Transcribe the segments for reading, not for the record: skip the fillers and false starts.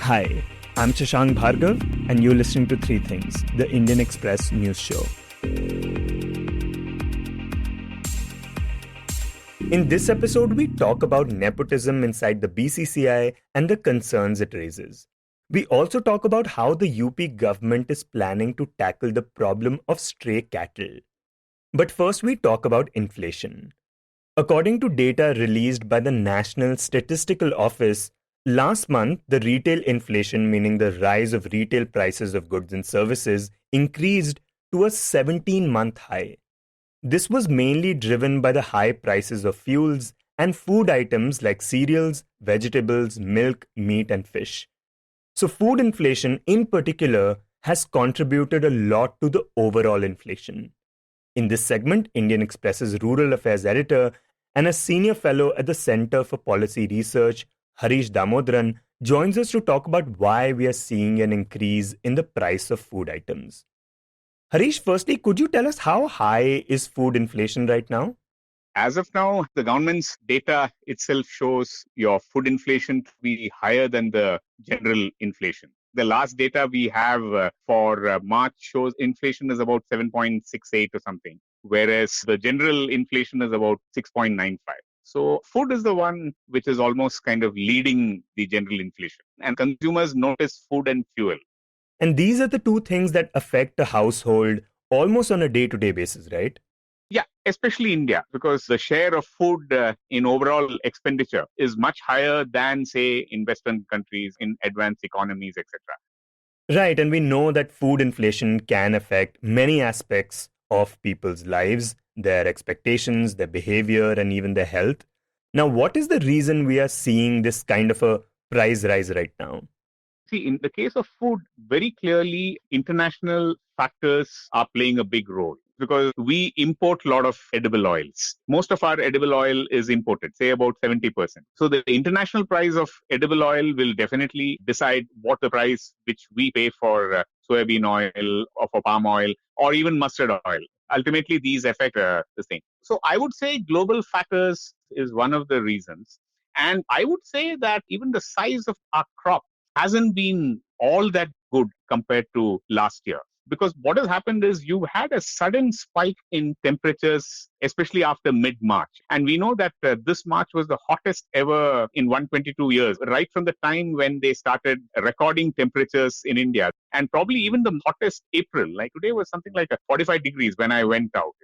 Hi, I'm Shashank Bhargava, and you're listening to Three Things, the Indian Express news show. In this episode, we talk about nepotism inside the BCCI and the concerns it raises. We also talk about how the UP government is planning to tackle the problem of stray cattle. But first, we talk about inflation. According to data released by the National Statistical Office, last month the retail inflation, meaning the rise of retail prices of goods and services, increased to a 17-month high. This was mainly driven by the high prices of fuels and food items like cereals, vegetables, milk, meat, and fish. So food inflation in particular has contributed a lot to the overall inflation. In this segment, Indian Express's rural affairs editor and a senior fellow at the Center for Policy Research, Harish Damodaran, joins us to talk about why we are seeing an increase in the price of food items. Harish, firstly, could you tell us how high is food inflation right now? As of now, the government's data itself shows your food inflation to be higher than the general inflation. The last data we have for March shows inflation is about 7.68 or something, whereas the general inflation is about 6.95. So food is the one which is almost kind of leading the general inflation. And consumers notice food and fuel. And these are the two things that affect a household almost on a day-to-day basis, right? Yeah, especially India, because the share of food in overall expenditure is much higher than, say, in Western countries, in advanced economies, etc. Right, and we know that food inflation can affect many aspects of people's lives, their expectations, their behavior, and even their health. Now, what is the reason we are seeing this kind of a price rise right now? See, in the case of food, very clearly, international factors are playing a big role because we import a lot of edible oils. Most of our edible oil is imported, say about 70%. So the international price of edible oil will definitely decide what the price which we pay for soybean oil or for palm oil or even mustard oil. Ultimately, these affect this thing. So I would say global factors is one of the reasons. And I would say that even the size of our crop hasn't been all that good compared to last year. Because what has happened is you had a sudden spike in temperatures, especially after mid-March. And we know that this March was the hottest ever in 122 years, right from the time when they started recording temperatures in India. And probably even the hottest April, like today was something like 45 degrees when I went out.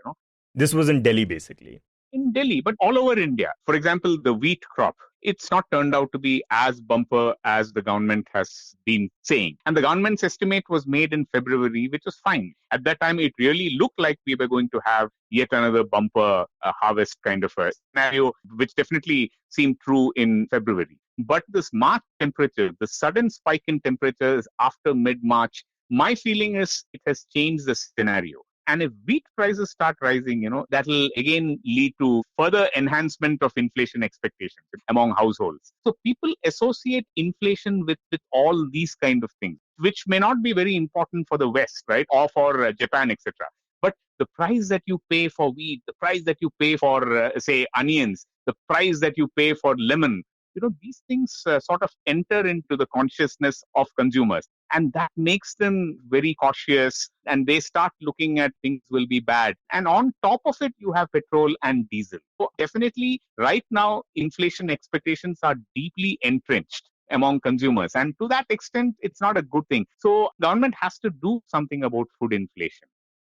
This was in Delhi, basically. In Delhi, but all over India. For example, the wheat crop, it's not turned out to be as bumper as the government has been saying. And the government's estimate was made in February, which was fine. At that time, it really looked like we were going to have yet another bumper harvest kind of a scenario, which definitely seemed true in February. But this March temperature, the sudden spike in temperatures after mid-March, my feeling is it has changed the scenario. And if wheat prices start rising, that will again lead to further enhancement of inflation expectations among households. So people associate inflation with all these kind of things, which may not be very important for the West, right? Or for Japan, etc. But the price that you pay for wheat, the price that you pay for, say, onions, the price that you pay for lemon, these things sort of enter into the consciousness of consumers. And that makes them very cautious and they start looking at things will be bad. And on top of it, you have petrol and diesel. So definitely right now, inflation expectations are deeply entrenched among consumers. And to that extent, it's not a good thing. So government has to do something about food inflation.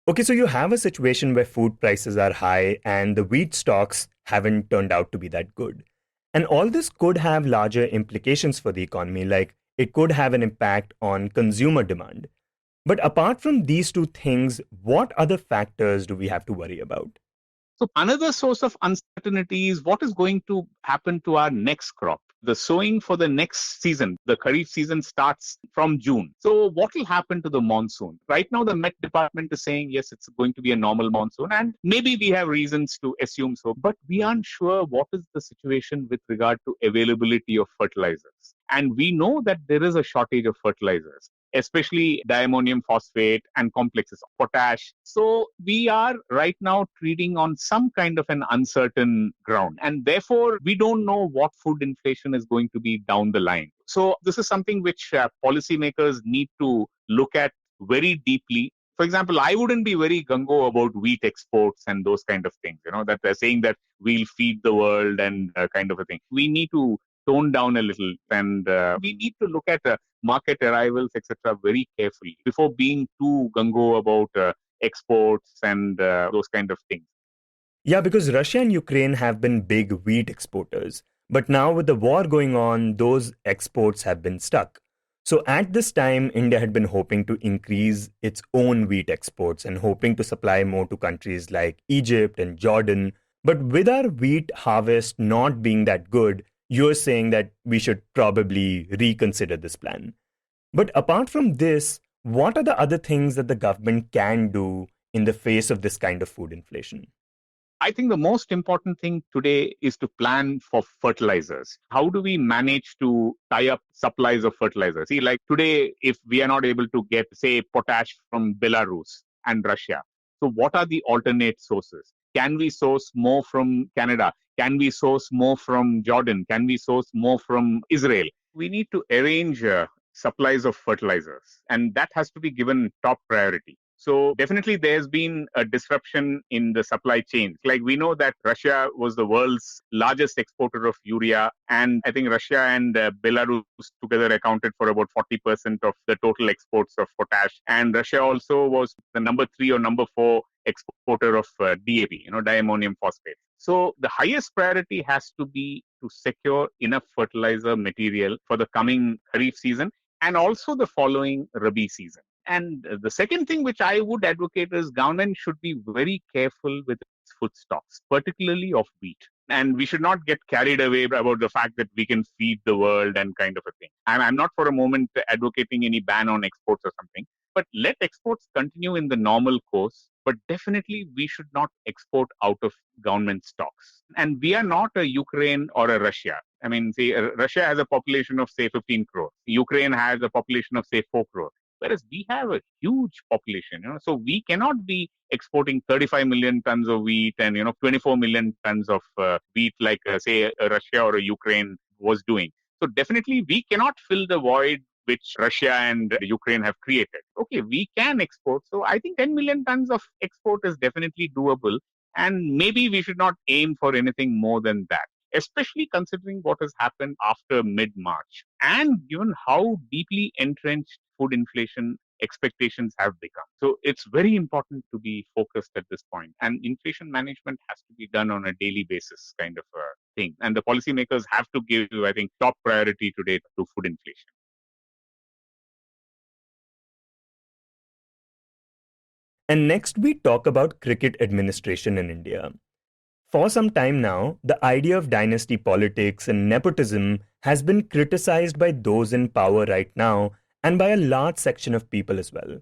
Okay, so you have a situation where food prices are high and the wheat stocks haven't turned out to be that good. And all this could have larger implications for the economy, like it could have an impact on consumer demand. But apart from these two things, what other factors do we have to worry about? So another source of uncertainty is what is going to happen to our next crop. The sowing for the next season, the Kharif season starts from June. So what will happen to the monsoon? Right now, the Met Department is saying, yes, it's going to be a normal monsoon. And maybe we have reasons to assume so. But we aren't sure what is the situation with regard to availability of fertilizers. And we know that there is a shortage of fertilizers, especially diammonium phosphate and complexes of potash. So we are right now treating on some kind of an uncertain ground. And therefore, we don't know what food inflation is going to be down the line. So this is something which policymakers need to look at very deeply. For example, I wouldn't be very gung-ho about wheat exports and those kind of things, that they're saying that we'll feed the world and kind of a thing. We need to tone down a little, and we need to look at market arrivals, etc., very carefully before being too gung-ho about exports and those kind of things. Yeah, because Russia and Ukraine have been big wheat exporters. But now, with the war going on, those exports have been stuck. So, at this time, India had been hoping to increase its own wheat exports and hoping to supply more to countries like Egypt and Jordan. But with our wheat harvest not being that good, you're saying that we should probably reconsider this plan. But apart from this, what are the other things that the government can do in the face of this kind of food inflation? I think the most important thing today is to plan for fertilizers. How do we manage to tie up supplies of fertilizers? See, like today, if we are not able to get, say, potash from Belarus and Russia, so what are the alternate sources? Can we source more from Canada? Can we source more from Jordan? Can we source more from Israel? We need to arrange supplies of fertilizers, and that has to be given top priority. So definitely there's been a disruption in the supply chain. Like we know that Russia was the world's largest exporter of urea, and I think Russia and Belarus together accounted for about 40% of the total exports of potash. And Russia also was the number 3 or number 4 exporter of DAP, diammonium phosphate. So the highest priority has to be to secure enough fertilizer material for the coming Kharif season and also the following Rabi season. And the second thing which I would advocate is government should be very careful with its food stocks, particularly of wheat. And we should not get carried away about the fact that we can feed the world and kind of a thing. I'm not for a moment advocating any ban on exports or something, but let exports continue in the normal course. But definitely we should not export out of government stocks. And we are not a Ukraine or a Russia. I mean, say Russia has a population of say 15 crore. Ukraine has a population of say 4 crore. Whereas we have a huge population, so we cannot be exporting 35 million tons of wheat and 24 million tons of wheat like say a Russia or a Ukraine was doing. So definitely we cannot fill the void which Russia and Ukraine have created. Okay, we can export. So I think 10 million tons of export is definitely doable, and maybe we should not aim for anything more than that, especially considering what has happened after mid-March and given how deeply entrenched food inflation expectations have become. So it's very important to be focused at this point. And inflation management has to be done on a daily basis kind of a thing. And the policymakers have to give, I think, top priority today to food inflation. And next, we talk about cricket administration in India. For some time now, the idea of dynasty politics and nepotism has been criticized by those in power right now and by a large section of people as well.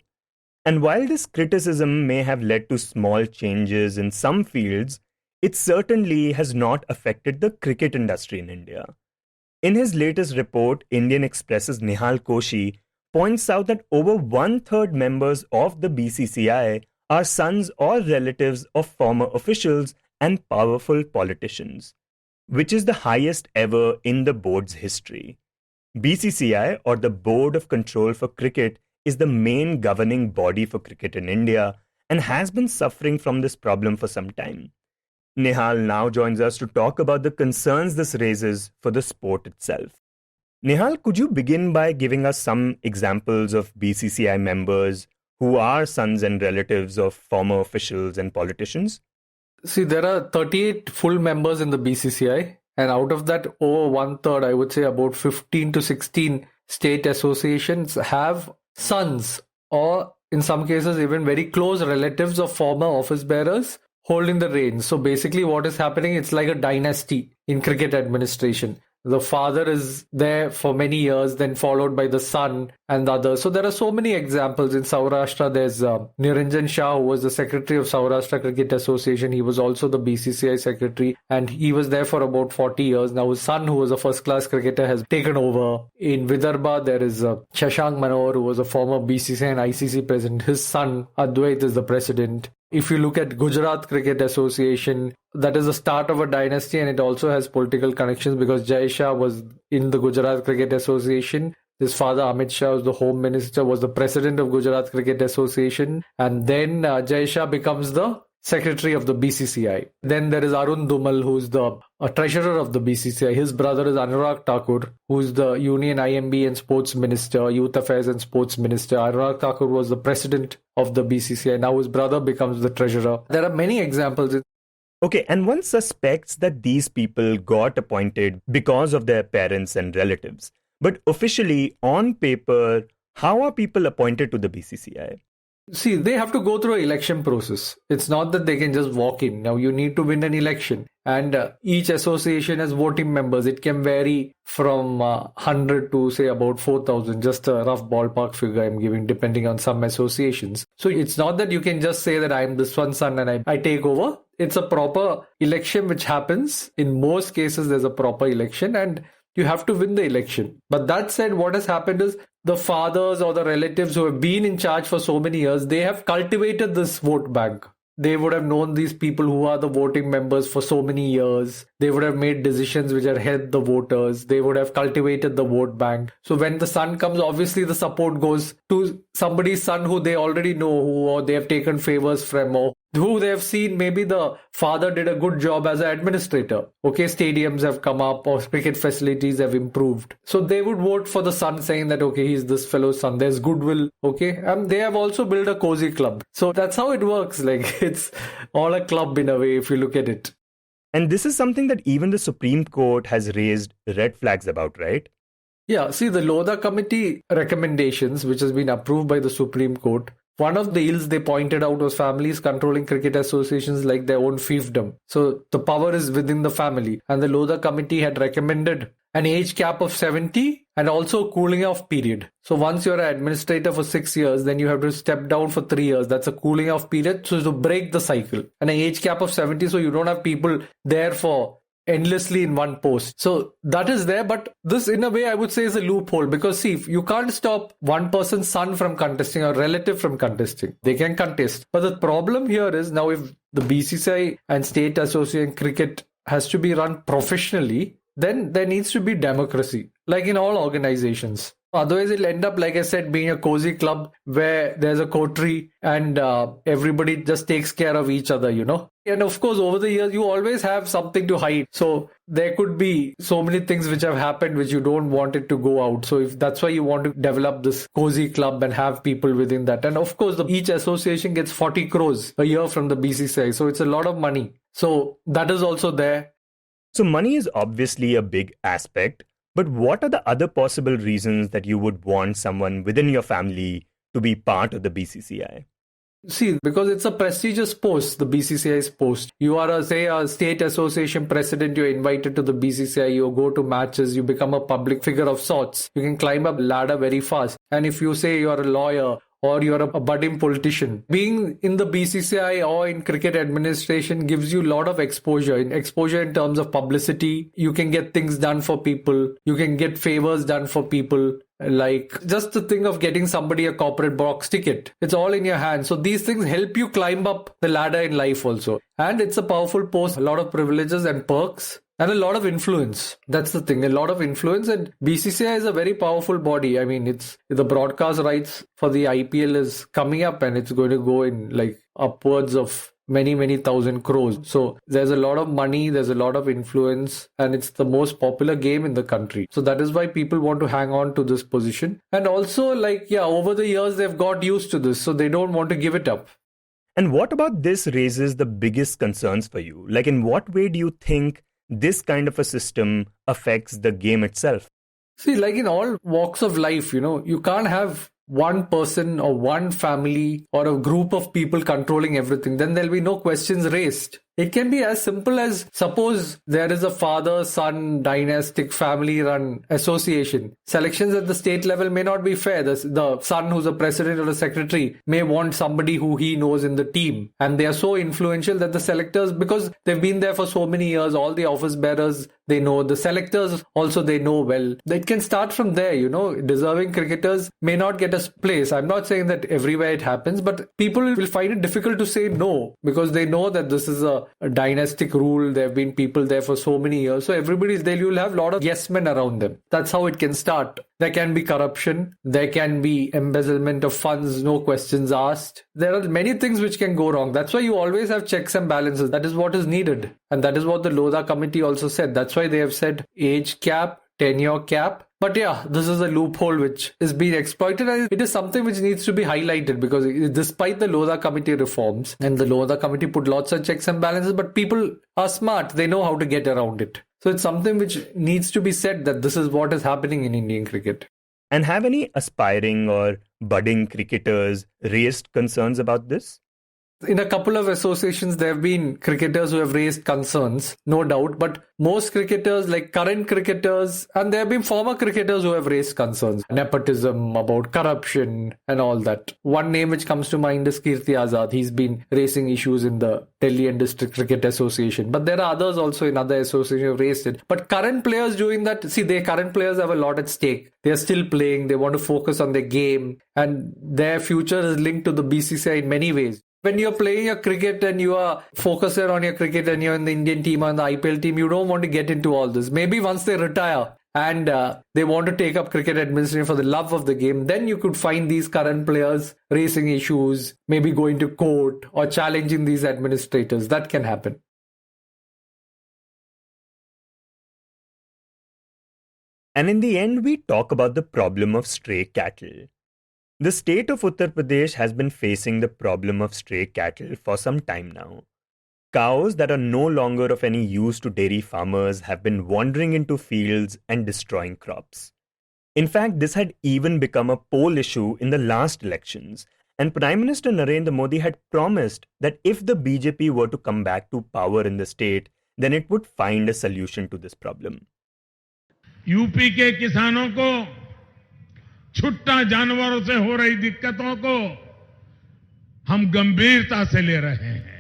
And while this criticism may have led to small changes in some fields, it certainly has not affected the cricket industry in India. In his latest report, Indian Express's Nihal Koshie points out that over 1/3 members of the BCCI are sons or relatives of former officials and powerful politicians, which is the highest ever in the board's history. BCCI, or the Board of Control for Cricket, is the main governing body for cricket in India and has been suffering from this problem for some time. Nihal now joins us to talk about the concerns this raises for the sport itself. Nihal, could you begin by giving us some examples of BCCI members who are sons and relatives of former officials and politicians? See, there are 38 full members in the BCCI, and out of that, over 1/3, I would say about 15 to 16 state associations have sons, or in some cases, even very close relatives of former office bearers holding the reins. So basically, what is happening, it's like a dynasty in cricket administration. The father is there for many years, then followed by the son and the others. So there are so many examples. In Saurashtra, there's Niranjan Shah, who was the secretary of Saurashtra Cricket Association. He was also the BCCI secretary, and he was there for about 40 years. Now his son, who was a first-class cricketer, has taken over. In Vidarbha, there is Shashank Bhargava, who was a former BCCI and ICC president. His son, Advait, is the president. If you look at Gujarat Cricket Association, that is the start of a dynasty, and it also has political connections because Jai Shah was in the Gujarat Cricket Association. His father, Amit Shah, was the Home Minister, was the president of Gujarat Cricket Association. And then Jai Shah becomes the secretary of the BCCI. Then there is Arun Dumal, who's the treasurer of the BCCI. His brother is Anurag Thakur, who's the Union IMB and Sports Minister, Youth Affairs and Sports Minister. Anurag Thakur was the president of the BCCI. Now his brother becomes the treasurer. There are many examples. Okay, and one suspects that these people got appointed because of their parents and relatives. But officially, on paper, how are people appointed to the BCCI? See, they have to go through an election process. It's not that they can just walk in. Now, you need to win an election. And each association has voting members. It can vary from 100 to, say, about 4,000. Just a rough ballpark figure I'm giving, depending on some associations. So it's not that you can just say that I'm this one son and I take over. It's a proper election which happens. In most cases, there's a proper election and you have to win the election. But that said, what has happened is the fathers or the relatives who have been in charge for so many years, they have cultivated this vote bank. They would have known these people who are the voting members for so many years. They would have made decisions which have helped the voters. They would have cultivated the vote bank. So when the son comes, obviously the support goes to somebody's son who they already know, or they have taken favors from, or who they have seen maybe the father did a good job as an administrator. Okay, stadiums have come up or cricket facilities have improved. So they would vote for the son saying that, okay, he's this fellow's son. There's goodwill. Okay. And they have also built a cozy club. So that's how it works. Like it's all a club in a way if you look at it. And this is something that even the Supreme Court has raised red flags about, right? Yeah. See, the Lodha Committee recommendations, which has been approved by the Supreme Court, one of the ills they pointed out was families controlling cricket associations like their own fiefdom. So the power is within the family. And the Lodha Committee had recommended an age cap of 70 and also a cooling off period. So once you're an administrator for 6 years, then you have to step down for 3 years. That's a cooling off period. So to break the cycle. And an age cap of 70, so you don't have people there for endlessly in one post. So that is there, but this in a way I would say is a loophole because see, you can't stop one person's son from contesting or relative from contesting. They can contest. But the problem here is now if the BCCI and State Association Cricket has to be run professionally, then there needs to be democracy, like in all organizations. Otherwise, it'll end up, like I said, being a cozy club where there's a coterie and everybody just takes care of each other, you know. And of course, over the years, you always have something to hide. So there could be so many things which have happened which you don't want it to go out. So if that's why you want to develop this cozy club and have people within that. And of course, each association gets 40 crores a year from the BCCI. So it's a lot of money. So that is also there. So money is obviously a big aspect. But what are the other possible reasons that you would want someone within your family to be part of the BCCI? See, because it's a prestigious post, the BCCI's post. You are, a state association president, you're invited to the BCCI, you go to matches, you become a public figure of sorts. You can climb up ladder very fast. And if you say you're a lawyer, or you're a budding politician, being in the BCCI or in cricket administration gives you a lot of exposure. Exposure in terms of publicity, you can get things done for people, you can get favors done for people. Like just the thing of getting somebody a corporate box ticket. It's all in your hands. So these things help you climb up the ladder in life also. And it's a powerful post, a lot of privileges and perks. And a lot of influence. That's the thing. A lot of influence. And BCCI is a very powerful body. I mean, it's the broadcast rights for the IPL is coming up and it's going to go in like upwards of many thousand crores. So there's a lot of money, there's a lot of influence, and it's the most popular game in the country. So that is why people want to hang on to this position. And also over the years, they've got used to this. So they don't want to give it up. And what about this raises the biggest concerns for you? Like in what way do you think this kind of a system affects the game itself? See, like in all walks of life, you can't have one person or one family or a group of people controlling everything. Then there'll be no questions raised. It can be as simple as, suppose there is a father-son dynastic family-run association. Selections at the state level may not be fair. The son who's a president or a secretary may want somebody who he knows in the team. And they are so influential that the selectors, because they've been there for so many years, all the office bearers, they know. The selectors also, they know well. It can start from there, Deserving cricketers may not get a place. I'm not saying that everywhere it happens, but people will find it difficult to say no because they know that this is a dynastic rule. There have been people there for so many years. So everybody's there. You'll have a lot of yes men around them. That's how it can start. There can be corruption. There can be embezzlement of funds, no questions asked. There are many things which can go wrong. That's why you always have checks and balances. That is what is needed. And that is what the Lodha committee also said. That's why they have said age cap, tenure cap. But yeah, this is a loophole which is being exploited, and it is something which needs to be highlighted because despite the Lodha committee reforms, and the Lodha committee put lots of checks and balances, but people are smart. They know how to get around it. So it's something which needs to be said that this is what is happening in Indian cricket. And have any aspiring or budding cricketers raised concerns about this? In a couple of associations, there have been cricketers who have raised concerns, no doubt. But most cricketers, like current cricketers, and there have been former cricketers who have raised concerns. Nepotism, about corruption and all that. One name which comes to mind is Kirti Azad. He's been raising issues in the Delhi and District Cricket Association. But there are others also in other associations who have raised it. But current players doing that, current players have a lot at stake. They are still playing. They want to focus on their game. And their future is linked to the BCCI in many ways. When you're playing your cricket and you are focused on your cricket and you're in the Indian team or in the IPL team, you don't want to get into all this. Maybe once they retire and they want to take up cricket administration for the love of the game, then you could find these current players raising issues, maybe going to court or challenging these administrators. That can happen. And in the end, we talk about the problem of stray cattle. The state of Uttar Pradesh has been facing the problem of stray cattle for some time now. Cows that are no longer of any use to dairy farmers have been wandering into fields and destroying crops. In fact, this had even become a poll issue in the last elections, and Prime Minister Narendra Modi had promised that if the BJP were to come back to power in the state, then it would find a solution to this problem. UP के किसानों को छुट्टा जानवरों से हो रही दिक्कतों को हम गंभीरता से ले रहे हैं।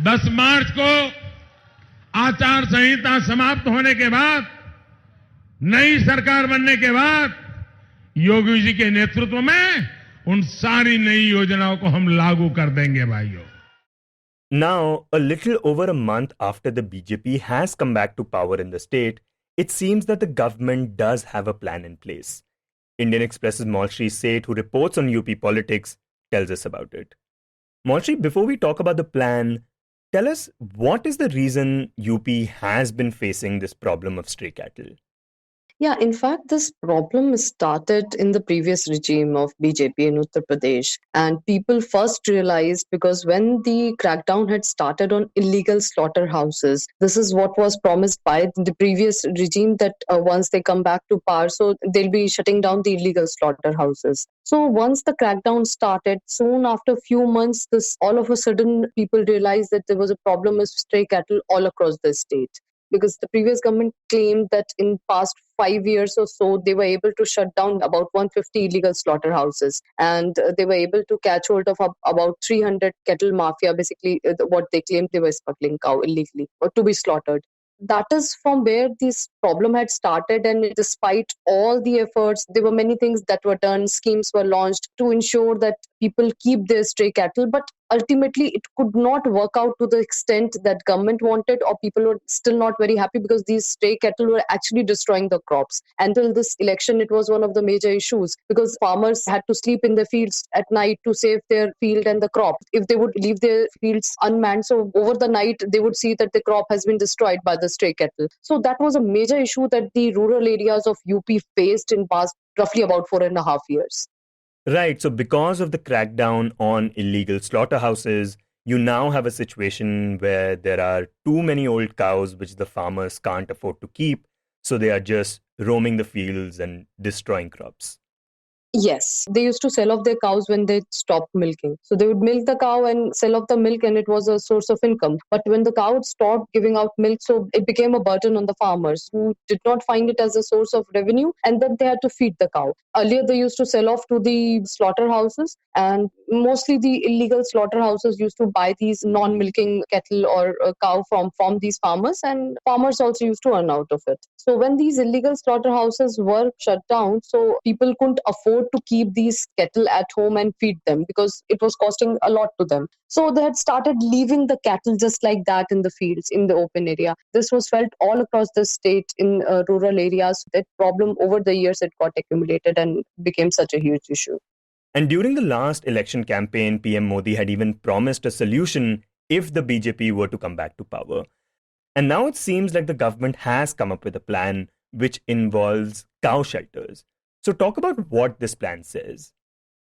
10 मार्च को आचार संहिता समाप्त होने के बाद, नई सरकार बनने के बाद योगी जी के नेतृत्व में उन सारी नई योजनाओं को हम लागू कर देंगे भाइयों। Now, a little over a month after the BJP has come back to power in the state, it seems that the government does have a plan in place. Indian Express's Maulshree Seth, who reports on UP politics, tells us about it. Maulshree, before we talk about the plan, tell us what is the reason UP has been facing this problem of stray cattle? Yeah, in fact, this problem started in the previous regime of BJP in Uttar Pradesh. And people first realized because when the crackdown had started on illegal slaughterhouses, this is what was promised by the previous regime that once they come back to power, so they'll be shutting down the illegal slaughterhouses. So once the crackdown started, soon after a few months, this all of a sudden people realized that there was a problem with stray cattle all across the state. Because the previous government claimed that in past 5 years or so, they were able to shut down about 150 illegal slaughterhouses. And they were able to catch hold of about 300 cattle mafia, basically what they claimed they were smuggling cow illegally or to be slaughtered. That is from where this problem had started, and despite all the efforts, there were many things that were done, schemes were launched to ensure that people keep their stray cattle, but ultimately it could not work out to the extent that government wanted, or people were still not very happy because these stray cattle were actually destroying the crops. Until this election, it was one of the major issues because farmers had to sleep in the fields at night to save their field and the crop. If they would leave their fields unmanned, so over the night, they would see that the crop has been destroyed by the stray cattle. So that was a major issue that the rural areas of UP faced in past roughly about 4.5 years. Right, so because of the crackdown on illegal slaughterhouses, you now have a situation where there are too many old cows which the farmers can't afford to keep, so they are just roaming the fields and destroying crops. Yes, they used to sell off their cows when they stopped milking. So they would milk the cow and sell off the milk, and it was a source of income. But when the cow stopped giving out milk, so it became a burden on the farmers who did not find it as a source of revenue, and then they had to feed the cow. Earlier, they used to sell off to the slaughterhouses, and mostly the illegal slaughterhouses used to buy these non-milking cattle or cow from these farmers, and farmers also used to earn out of it. So when these illegal slaughterhouses were shut down, so people couldn't afford to keep these cattle at home and feed them because it was costing a lot to them. So they had started leaving the cattle just like that in the fields, in the open area. This was felt all across the state in rural areas. That problem over the years, it got accumulated and became such a huge issue. And during the last election campaign, PM Modi had even promised a solution if the BJP were to come back to power. And now it seems like the government has come up with a plan which involves cow shelters. So talk about what this plan says.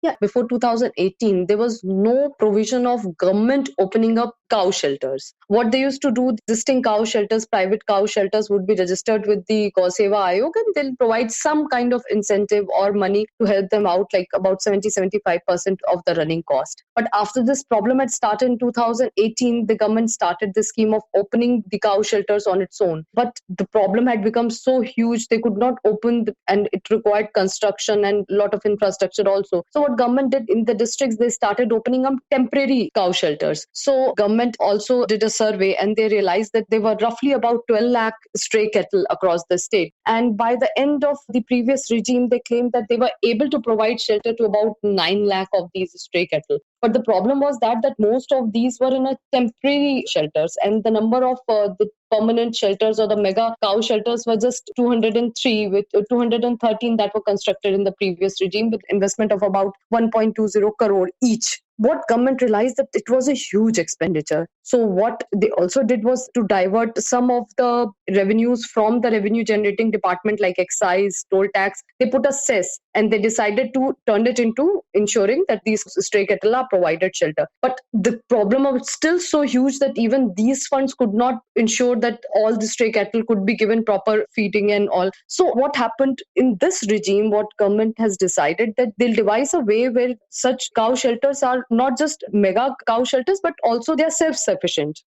Yeah, before 2018, there was no provision of government opening up cow shelters. What they used to do, existing cow shelters, private cow shelters would be registered with the Gau Seva Ayog, and they'll provide some kind of incentive or money to help them out, like about 70-75% of the running cost. But after this problem had started in 2018, the government started the scheme of opening the cow shelters on its own. But the problem had become so huge, they could not open, and it required construction and a lot of infrastructure also. So what government did in the districts, they started opening up temporary cow shelters. So government also did a survey, and they realized that there were roughly about 12 lakh stray cattle across the state. And by the end of the previous regime, they claimed that they were able to provide shelter to about 9 lakh of these stray cattle. But the problem was that most of these were in a temporary shelters, and the number of the permanent shelters or the mega cow shelters were just 203, with 213 that were constructed in the previous regime with investment of about 1.20 crore each. What government realized that it was a huge expenditure. So what they also did was to divert some of the revenues from the revenue generating department like excise, toll tax. They put a cess, and they decided to turn it into ensuring that these stray cattle are provided shelter. But the problem was still so huge that even these funds could not ensure that all the stray cattle could be given proper feeding and all. So what happened in this regime, what government has decided, that they'll devise a way where such cow shelters are not just mega cow shelters, but also they are self-sufficient.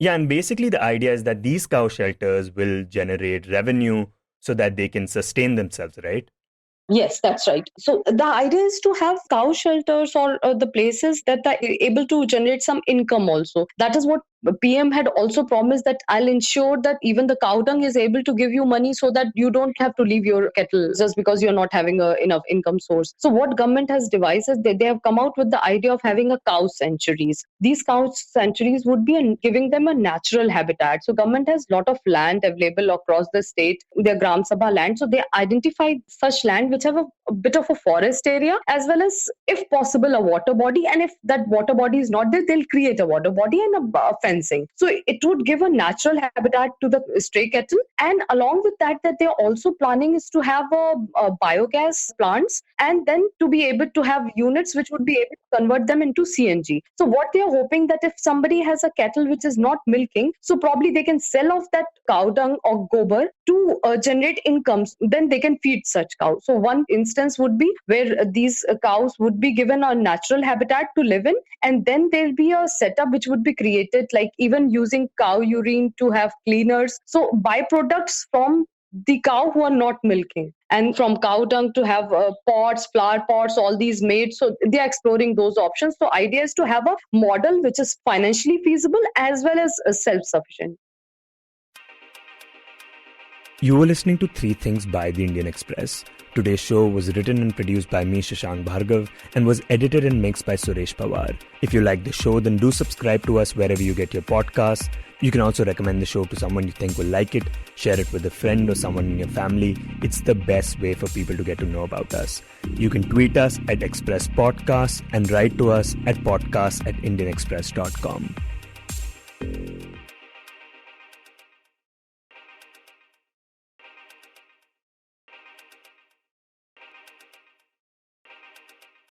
Yeah, and basically the idea is that these cow shelters will generate revenue so that they can sustain themselves, right? Yes, that's right. So the idea is to have cow shelters or the places that are able to generate some income also. That is what PM had also promised, that I'll ensure that even the cow dung is able to give you money so that you don't have to leave your cattle just because you're not having enough income source. So what government has devised is they have come out with the idea of having a cow sanctuaries. These cow sanctuaries would be giving them a natural habitat. So government has a lot of land available across the state, their Gram Sabha land. So they identified such land which have a bit of a forest area, as well as, if possible, a water body. And if that water body is not there, they'll create a water body and a fencing. So it would give a natural habitat to the stray cattle. And along with that they're also planning is to have a biogas plants, and then to be able to have units which would be able to convert them into CNG. So what they are hoping, that if somebody has a cattle which is not milking, so probably they can sell off that cow dung or gobar to generate incomes, then they can feed such cows. So one instance would be where these cows would be given a natural habitat to live in, and then there'll be a setup which would be created, like even using cow urine to have cleaners. So byproducts from the cow who are not milking, and from cow dung to have pots, flower pots, all these made. So they are exploring those options. So idea is to have a model which is financially feasible as well as self-sufficient. You were listening to Three Things by the Indian Express. Today's show was written and produced by me, Shashank Bhargava, and was edited and mixed by Suresh Pawar. If you like the show, then do subscribe to us wherever you get your podcasts. You can also recommend the show to someone you think will like it, share it with a friend or someone in your family. It's the best way for people to get to know about us. You can tweet us at Express Podcasts and write to us at podcasts@indianexpress.com.